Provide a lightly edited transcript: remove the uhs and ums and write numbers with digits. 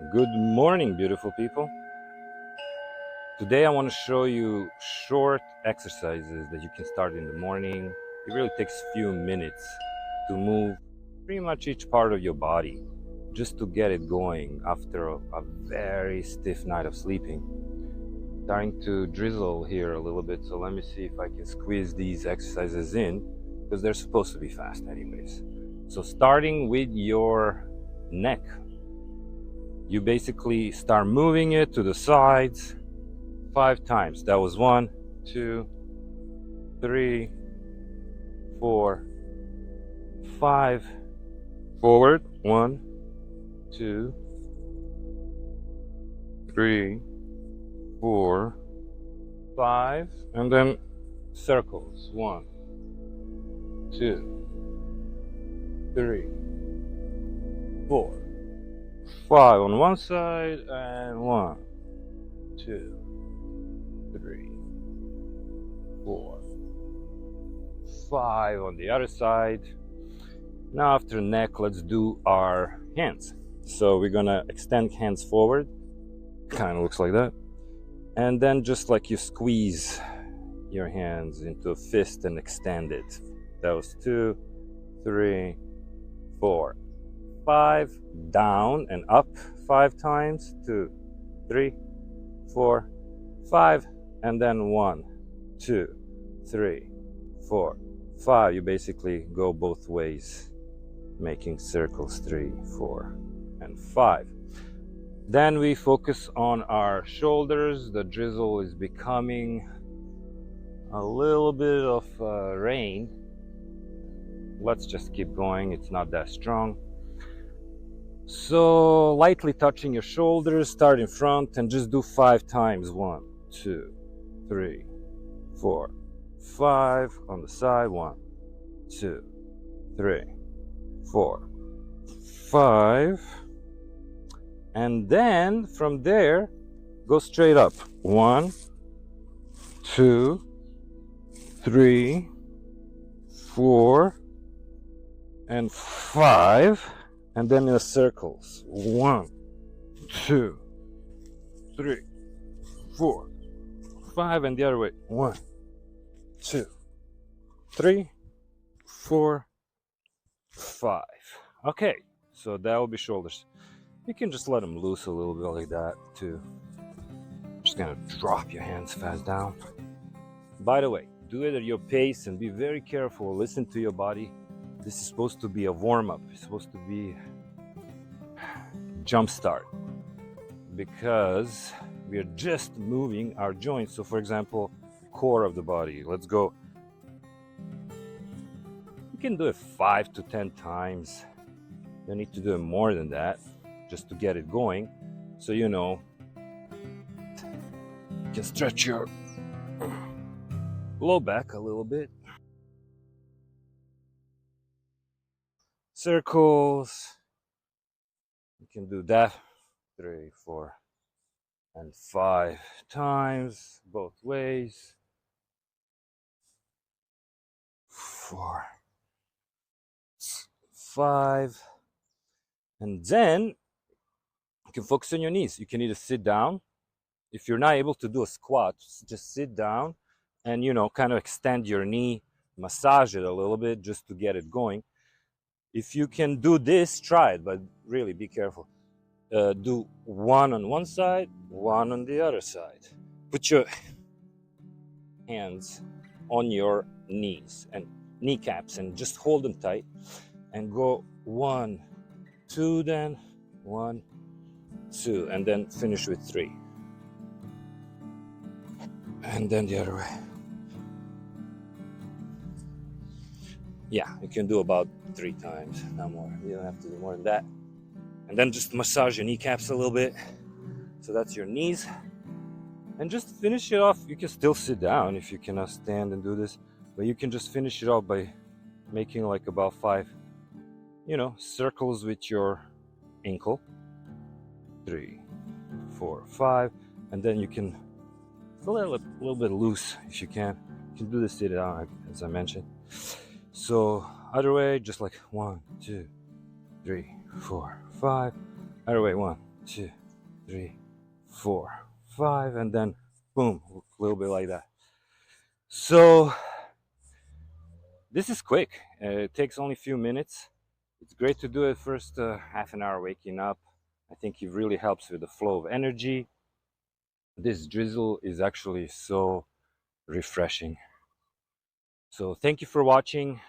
Good morning, beautiful people. Today I want to show you short exercises that you can start in the morning. It really takes a few minutes to move pretty much each part of your body just to get it going after a very stiff night of sleeping. Starting to drizzle here a little bit, so let me see if I can squeeze these exercises in because they're supposed to be fast anyways. So starting with your neck, you basically start moving it to the sides 5 times. That was 1, 2, 3, 4, 5. Forward. 1, 2, 3, 4, 5. And then circles. 1, 2, 3, 4, 5 on one side, and 1, 2, 3, 4, 5 on the other side. Now after neck, let's do our hands. So we're gonna extend hands forward, kind of looks like that, and then just like you squeeze your hands into a fist and extend it. That was 2, 3, 4, 5. Down and up 5 times. 2, 3, 4, 5, and then 1, 2, 3, 4, 5. You basically go both ways, making circles. 3, 4, and 5. Then we focus on our shoulders. The drizzle is becoming a little bit of rain. Let's just keep going. It's not that strong. So lightly touching your shoulders, start in front and just do 5 times. 1, 2, 3, 4, 5. On the side. 1, 2, 3, 4, 5. And then from there, go straight up. 1, 2, 3, 4, and 5. And then in circles. 1, 2, 3, 4, 5, and the other way. 1, 2, 3, 4, 5. Okay, so that will be shoulders. You can just let them loose a little bit like that too. Just gonna drop your hands fast down. By the way, do it at your pace and be very careful. Listen to your body. This is supposed to be a warm-up. It's supposed to be jump start because we are just moving our joints. So for example, core of the body. Let's go. You can do it 5 to 10 times. You don't need to do it more than that just to get it going. So you know, you can stretch your low back a little bit. Circles. You can do that 3, 4, and 5 times both ways. 4, 5. And then you can focus on your knees. You can either sit down. If you're not able to do a squat, just sit down and, you know, kind of extend your knee, massage it a little bit just to get it going. If you can do this, try it, but really be careful. Do 1 on one side, 1 on the other side. Put your hands on your knees and kneecaps and just hold them tight and go 1, 2, then 1, 2, and then finish with 3. And then the other way. Yeah, you can do about 3 times, not more. You don't have to do more than that. And then just massage your kneecaps a little bit. So that's your knees. And just finish it off. You can still sit down if you cannot stand and do this, but you can just finish it off by making like about 5, you know, circles with your ankle. 3, 4, 5, and then you can feel it a little bit loose if you can. You can do this sit down, as I mentioned. So other way, just like 1, 2, 3, 4, 5. Other way, 1, 2, 3, 4, 5, and then boom, a little bit like that. So this is quick. It takes only a few minutes. It's great to do it first half an hour waking up. I think it really helps with the flow of energy. This drizzle is actually so refreshing. So thank you for watching.